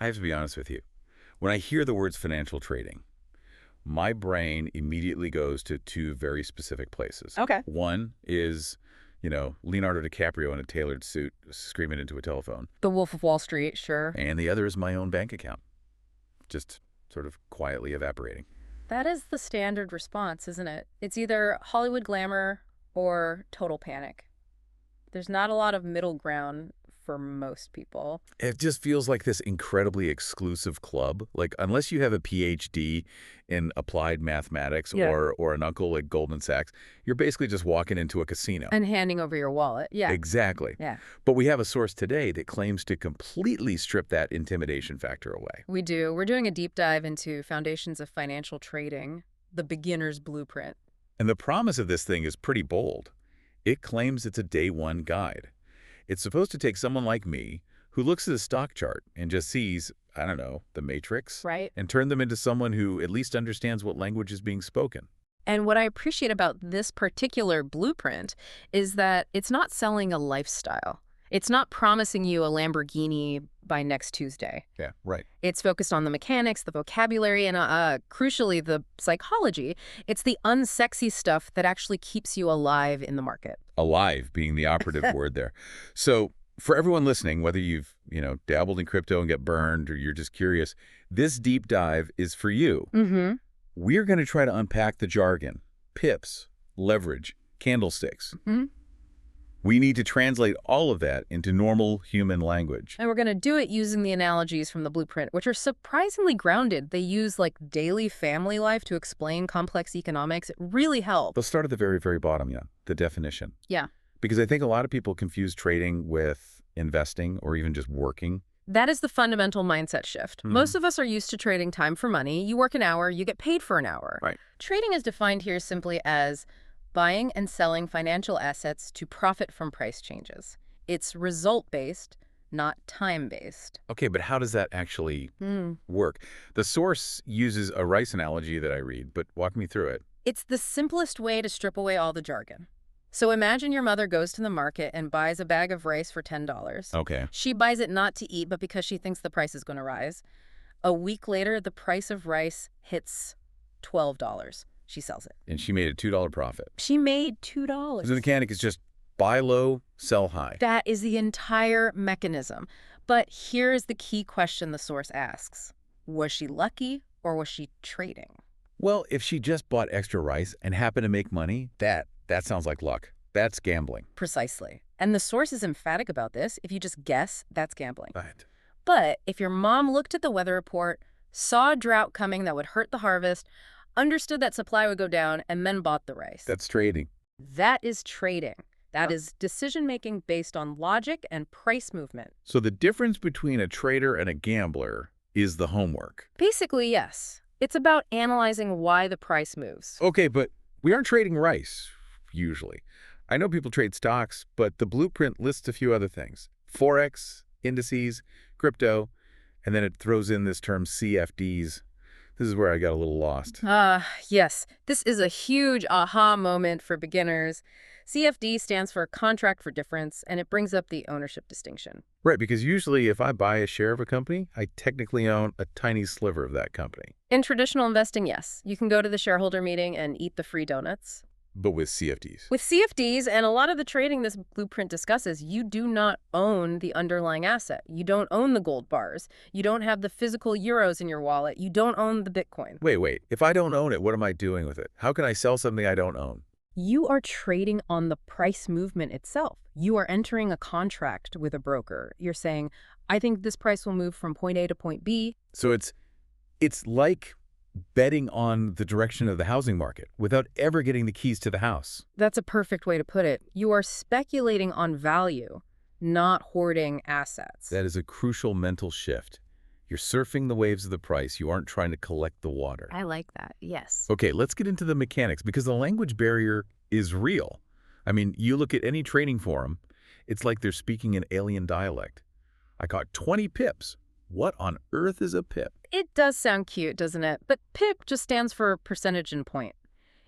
I have to be honest with you. When I hear the words financial trading, my brain immediately goes to two very specific places. Okay. One is, Leonardo DiCaprio in a tailored suit screaming into a telephone. The Wolf of Wall Street, sure. And the other is my own bank account, just sort of quietly evaporating. That is the standard response, isn't it? It's either Hollywood glamour or total panic. There's not a lot of middle ground for most people. It just feels like this incredibly exclusive club. Like, unless you have a PhD in applied mathematics Yeah. or an uncle at Goldman Sachs, you're basically just walking into a casino. And handing over your wallet. Yeah. Exactly. Yeah. But we have a source today that claims to completely strip that intimidation factor away. We do. We're doing a deep dive into foundations of financial trading, the beginner's blueprint. And the promise of this thing is pretty bold. It claims it's a day one guide. It's supposed to take someone like me who looks at a stock chart and just sees, I don't know, the matrix, Right. and turn them into someone who at least understands what language is being spoken. And what I appreciate about this particular blueprint is that it's not selling a lifestyle. It's not promising you a Lamborghini by next Tuesday. Yeah, right. It's focused on the mechanics, the vocabulary, and crucially, the psychology. It's the unsexy stuff that actually keeps you alive in the market. Alive being the operative word there. So for everyone listening, whether you've, dabbled in crypto and get burned or you're just curious, this deep dive is for you. Mm-hmm. We're going to try to unpack the jargon, pips, leverage, candlesticks. Mm-hmm. We need to translate all of that into normal human language. And we're going to do it using the analogies from the blueprint, which are surprisingly grounded. They use daily family life to explain complex economics. It really helps. Let's start at the very, very bottom, the definition. Yeah. Because I think a lot of people confuse trading with investing or even just working. That is the fundamental mindset shift. Mhm. Most of us are used to trading time for money. You work an hour, you get paid for an hour. Right. Trading is defined here simply as buying and selling financial assets to profit from price changes. It's result-based, not time-based. Okay, but how does that actually work? The source uses a rice analogy that I read, but walk me through it. It's the simplest way to strip away all the jargon. So imagine your mother goes to the market and buys a bag of rice for $10. Okay. She buys it not to eat, but because she thinks the price is going to rise. A week later, the price of rice hits $12. She sells it. And she made a $2 profit. She made $2. So the mechanic is just buy low, sell high. That is the entire mechanism. But here is the key question the source asks. Was she lucky or was she trading? Well, if she just bought extra rice and happened to make money, that sounds like luck. That's gambling. Precisely. And the source is emphatic about this. If you just guess, that's gambling. Right. But if your mom looked at the weather report, saw a drought coming that would hurt the harvest, understood that supply would go down, and then bought the rice. That's trading. That is trading. That is decision-making based on logic and price movement. So the difference between a trader and a gambler is the homework. Basically, yes. It's about analyzing why the price moves. Okay, but we aren't trading rice, usually. I know people trade stocks, but the blueprint lists a few other things. Forex, indices, crypto, and then it throws in this term CFDs. This is where I got a little lost. Yes. This is a huge aha moment for beginners. CFD stands for Contract for Difference, and it brings up the ownership distinction. Right, because usually if I buy a share of a company, I technically own a tiny sliver of that company. In traditional investing, yes. You can go to the shareholder meeting and eat the free donuts. But with CFDs. With CFDs and a lot of the trading this blueprint discusses, you do not own the underlying asset. You don't own the gold bars. You don't have the physical euros in your wallet. You don't own the Bitcoin. Wait. If I don't own it, what am I doing with it? How can I sell something I don't own? You are trading on the price movement itself. You are entering a contract with a broker. You're saying, I think this price will move from point A to point B. So it's like betting on the direction of the housing market without ever getting the keys to the house. That's a perfect way to put it. You are speculating on value, not hoarding assets. That is a crucial mental shift. You're surfing the waves of the price. You aren't trying to collect the water. I like that, yes. Okay, let's get into the mechanics because the language barrier is real. I mean, you look at any trading forum, it's like they're speaking an alien dialect. I got 20 pips. What on earth is a pip? It does sound cute, doesn't it? But pip just stands for percentage and point.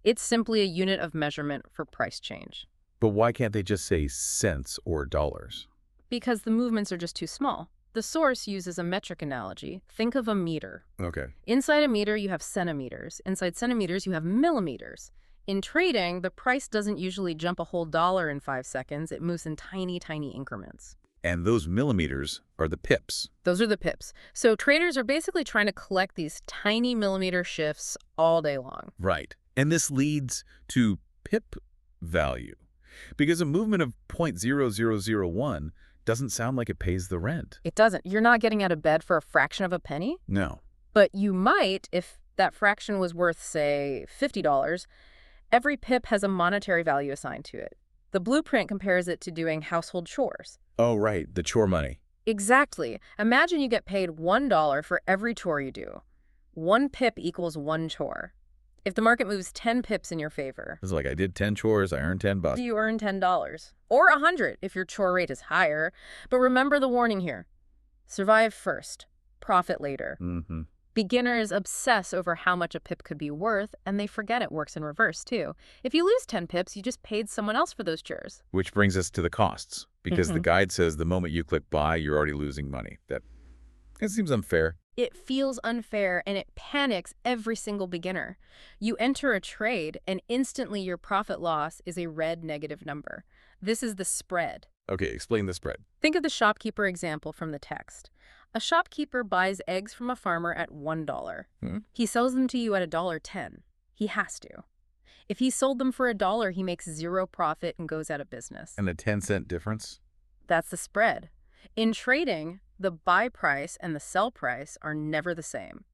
It's simply a unit of measurement for price change. But why can't they just say cents or dollars? Because the movements are just too small. The source uses a metric analogy. Think of a meter. Okay. Inside a meter, you have centimeters. Inside centimeters, you have millimeters. In trading, the price doesn't usually jump a whole dollar in 5 seconds. It moves in tiny, tiny increments. And those millimeters are the pips. Those are the pips. So traders are basically trying to collect these tiny millimeter shifts all day long. Right. And this leads to pip value. Because a movement of 0.0001 doesn't sound like it pays the rent. It doesn't. You're not getting out of bed for a fraction of a penny. No. But you might if that fraction was worth, say, $50. Every pip has a monetary value assigned to it. The blueprint compares it to doing household chores. Oh, right. The chore money. Exactly. Imagine you get paid $1 for every chore you do. 1 pip equals 1 chore. If the market moves 10 pips in your favor, It's like I did 10 chores, I earned $10. you earn $10. Or $100 if your chore rate is higher. But remember the warning here. Survive first, profit later. Mm-hmm. Beginners obsess over how much a pip could be worth, and they forget it works in reverse, too. If you lose 10 pips, you just paid someone else for those chores. Which brings us to the costs. Because the guide says the moment you click buy, you're already losing money. That seems unfair. It feels unfair, and it panics every single beginner. You enter a trade, and instantly your profit loss is a red negative number. This is the spread. Okay, explain the spread. Think of the shopkeeper example from the text. A shopkeeper buys eggs from a farmer at $1. He sells them to you at $1.10. He has to. If he sold them for $1, he makes zero profit and goes out of business. And the 10-cent difference? That's the spread. In trading, the buy price and the sell price are never the same.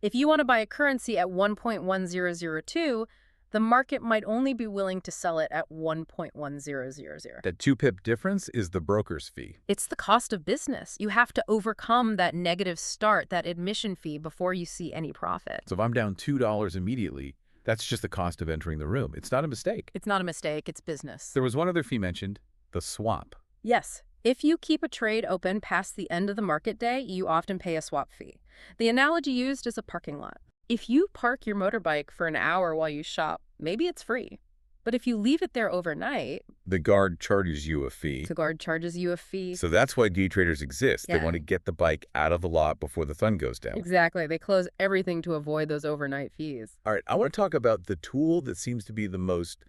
If you want to buy a currency at 1.1002, the market might only be willing to sell it at 1.1000. That 2-pip difference is the broker's fee. It's the cost of business. You have to overcome that negative start, that admission fee, before you see any profit. So if I'm down $2 immediately, that's just the cost of entering the room. It's not a mistake. It's not a mistake, it's business. There was one other fee mentioned, the swap. Yes. If you keep a trade open past the end of the market day, you often pay a swap fee. The analogy used is a parking lot. If you park your motorbike for an hour while you shop, maybe it's free. But if you leave it there overnight, The guard charges you a fee. the guard charges you a fee. So that's why day traders exist. They Yeah. want to get the bike out of the lot before the sun goes down. Exactly. They close everything to avoid those overnight fees. All right, I want to talk about the tool that seems to be the most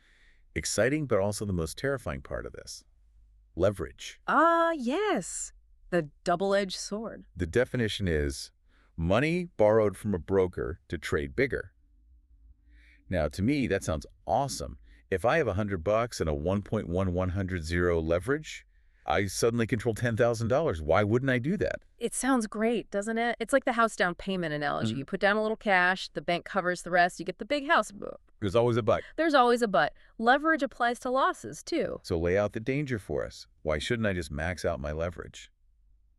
exciting but also the most terrifying part of this. Leverage. Ah, yes. The double-edged sword. The definition is money borrowed from a broker to trade bigger. Now, to me, that sounds awesome. If I have $100 and a 1.1100 leverage, I suddenly control $10,000. Why wouldn't I do that? It sounds great, doesn't it? It's like the house down payment analogy. You put down a little cash, the bank covers the rest, you get the big house. There's always a but. There's always a but. Leverage applies to losses, too. So lay out the danger for us. Why shouldn't I just max out my leverage?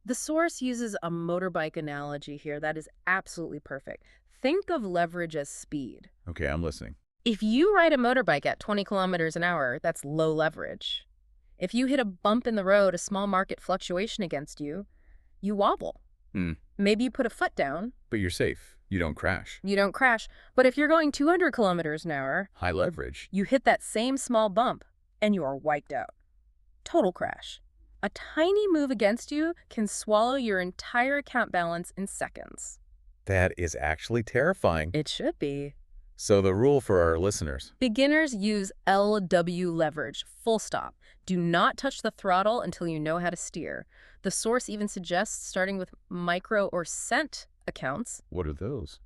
The source uses a motorbike analogy here that is absolutely perfect. Think of leverage as speed. Okay, I'm listening. If you ride a motorbike at 20 kilometers an hour, that's low leverage. If you hit a bump in the road, a small market fluctuation against you, you wobble. Maybe you put a foot down. But you're safe. You don't crash. You don't crash. But if you're going 200 kilometers an hour, High leverage. you hit that same small bump and you are wiped out. Total crash. A tiny move against you can swallow your entire account balance in seconds. That is actually terrifying. It should be. So the rule for our listeners. Beginners use LW leverage, full stop. Do not touch the throttle until you know how to steer. The source even suggests starting with micro or cent accounts. What are those?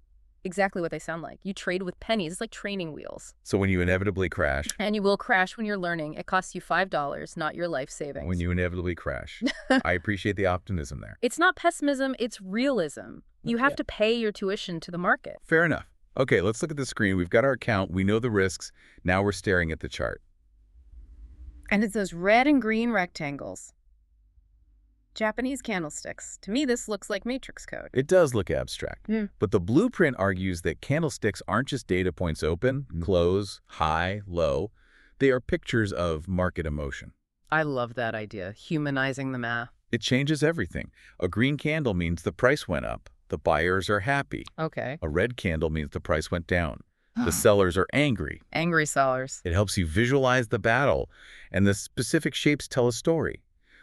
Exactly what they sound like. You trade with pennies. It's like training wheels. So when you inevitably crash. And you will crash when you're learning. It costs you $5, not your life savings. When you inevitably crash. I appreciate the optimism there. It's not pessimism, it's realism. You have to pay your tuition to the market. Fair enough. Okay, let's look at the screen. We've got our account. We know the risks. Now we're staring at the chart. And it's those red and green rectangles. Japanese candlesticks. To me, this looks like matrix code. It does look abstract. But the blueprint argues that candlesticks aren't just data points open, close, high, low. They are pictures of market emotion. I love that idea, humanizing the math. It changes everything. A green candle means the price went up. The buyers are happy. Okay. A red candle means the price went down. The sellers are angry. Angry sellers. It helps you visualize the battle, and the specific shapes tell a story.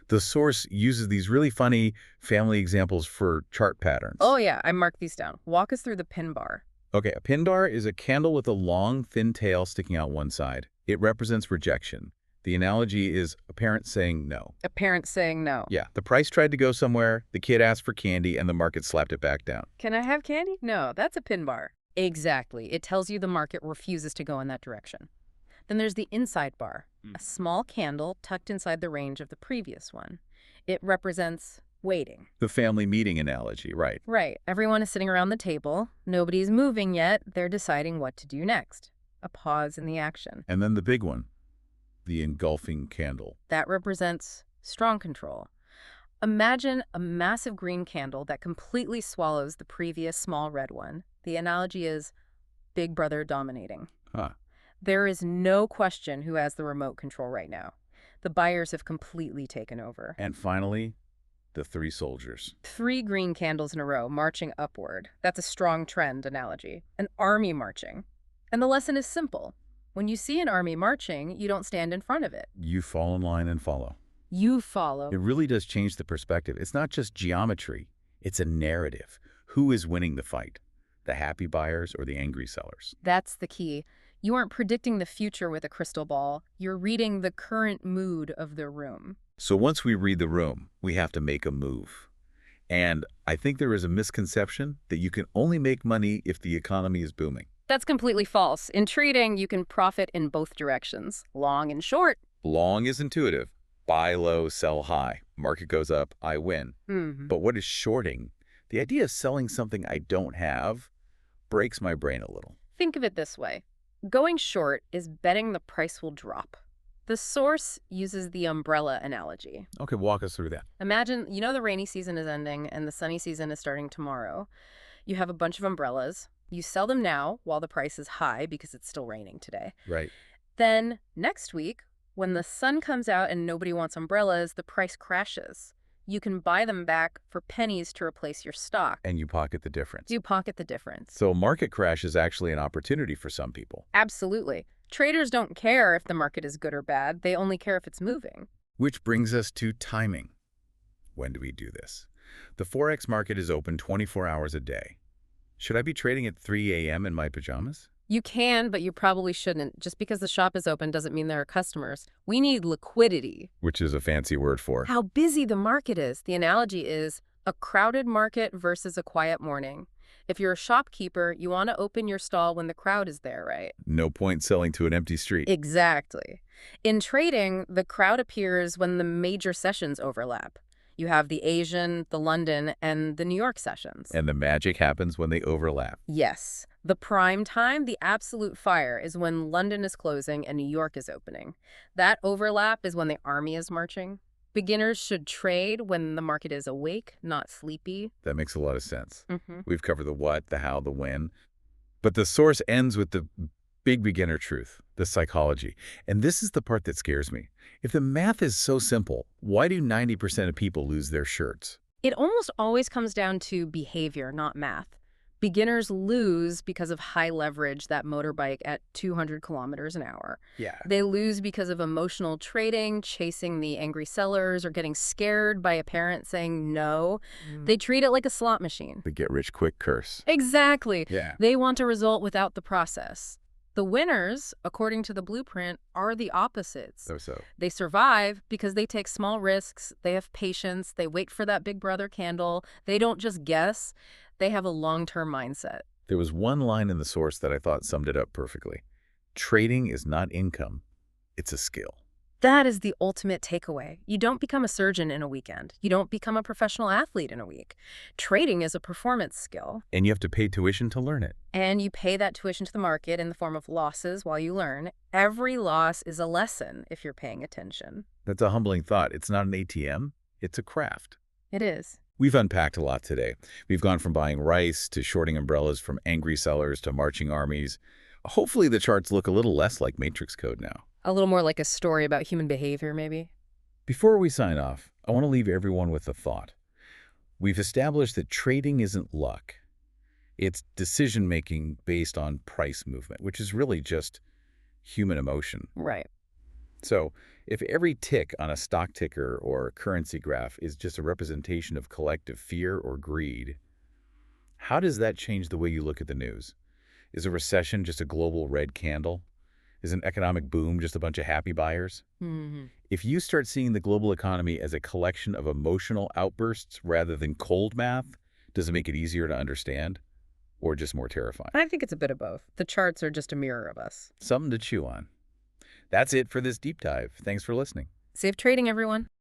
The source uses these really funny family examples for chart patterns. Oh yeah, I marked these down. Walk us through the pin bar. Okay, a pin bar is a candle with a long, thin tail sticking out one side. It represents rejection. The analogy is a parent saying no. A parent saying no. Yeah, the price tried to go somewhere, the kid asked for candy, and the market slapped it back down. Can I have candy? No, that's a pin bar. Exactly. It tells you the market refuses to go in that direction. Then there's the inside bar, a small candle tucked inside the range of the previous one. It represents waiting. The family meeting analogy, right. Right. Everyone is sitting around the table. Nobody's moving yet. They're deciding what to do next. A pause in the action. And then the big one, the engulfing candle. That represents strong control. Imagine a massive green candle that completely swallows the previous small red one. The analogy is Big Brother dominating. Huh. There is no question who has the remote control right now. The buyers have completely taken over. And finally, the three soldiers. 3 green candles in a row, marching upward. That's a strong trend analogy. An army marching. And the lesson is simple. When you see an army marching, you don't stand in front of it. You fall in line and follow. You follow. It really does change the perspective. It's not just geometry. It's a narrative. Who is winning the fight? The happy buyers or the angry sellers? That's the key. You aren't predicting the future with a crystal ball. You're reading the current mood of the room. So once we read the room, we have to make a move. And I think there is a misconception that you can only make money if the economy is booming. That's completely false. In trading, you can profit in both directions, long and short. Long is intuitive. Buy low, sell high. Market goes up, I win. But what is shorting? The idea of selling something I don't have breaks my brain a little. Think of it this way. Going short is betting the price will drop. The source uses the umbrella analogy. Okay, walk us through that. Imagine, the rainy season is ending and the sunny season is starting tomorrow. You have a bunch of umbrellas. You sell them now while the price is high because it's still raining today. Right. Then next week, when the sun comes out and nobody wants umbrellas, the price crashes. You can buy them back for pennies to replace your stock. And you pocket the difference. You pocket the difference. So market crash is actually an opportunity for some people. Absolutely. Traders don't care if the market is good or bad. They only care if it's moving. Which brings us to timing. When do we do this? The Forex market is open 24 hours a day. Should I be trading at 3 a.m. in my pajamas? You can, but you probably shouldn't. Just because the shop is open doesn't mean there are customers. We need liquidity. Which is a fancy word for how busy the market is. The analogy is a crowded market versus a quiet morning. If you're a shopkeeper, you want to open your stall when the crowd is there, right? No point selling to an empty street. Exactly. In trading, the crowd appears when the major sessions overlap. You have the Asian, the London, and the New York sessions. And the magic happens when they overlap. Yes. The prime time, the absolute fire, is when London is closing and New York is opening. That overlap is when the army is marching. Beginners should trade when the market is awake, not sleepy. That makes a lot of sense. We've covered the what, the how, the when. But the source ends with the big beginner truth, the psychology. And this is the part that scares me. If the math is so simple, why do 90% of people lose their shirts? It almost always comes down to behavior, not math. Beginners lose because of high leverage, that motorbike at 200 kilometers an hour. Yeah. They lose because of emotional trading, chasing the angry sellers, or getting scared by a parent saying no. They treat it like a slot machine. The get-rich-quick curse. Exactly. Yeah. They want a result without the process. The winners, according to the blueprint, are the opposites. So. They survive because they take small risks, they have patience, they wait for that big brother candle, they don't just guess, they have a long-term mindset. There was one line in the source that I thought summed it up perfectly. Trading is not income, it's a skill. That is the ultimate takeaway. You don't become a surgeon in a weekend. You don't become a professional athlete in a week. Trading is a performance skill. And you have to pay tuition to learn it. And you pay that tuition to the market in the form of losses while you learn. Every loss is a lesson if you're paying attention. That's a humbling thought. It's not an ATM, it's a craft. It is. We've unpacked a lot today. We've gone from buying rice to shorting umbrellas, from angry sellers to marching armies. Hopefully the charts look a little less like matrix code now. A little more like a story about human behavior, maybe. Before we sign off, I want to leave everyone with a thought. We've established that trading isn't luck. It's decision-making based on price movement, which is really just human emotion. Right. So, if every tick on a stock ticker or currency graph is just a representation of collective fear or greed, how does that change the way you look at the news? Is a recession just a global red candle? Is an economic boom just a bunch of happy buyers? Hmm. If you start seeing the global economy as a collection of emotional outbursts rather than cold math, does it make it easier to understand or just more terrifying? I think it's a bit of both. The charts are just a mirror of us. Something to chew on. That's it for this deep dive. Thanks for listening. Safe trading, everyone.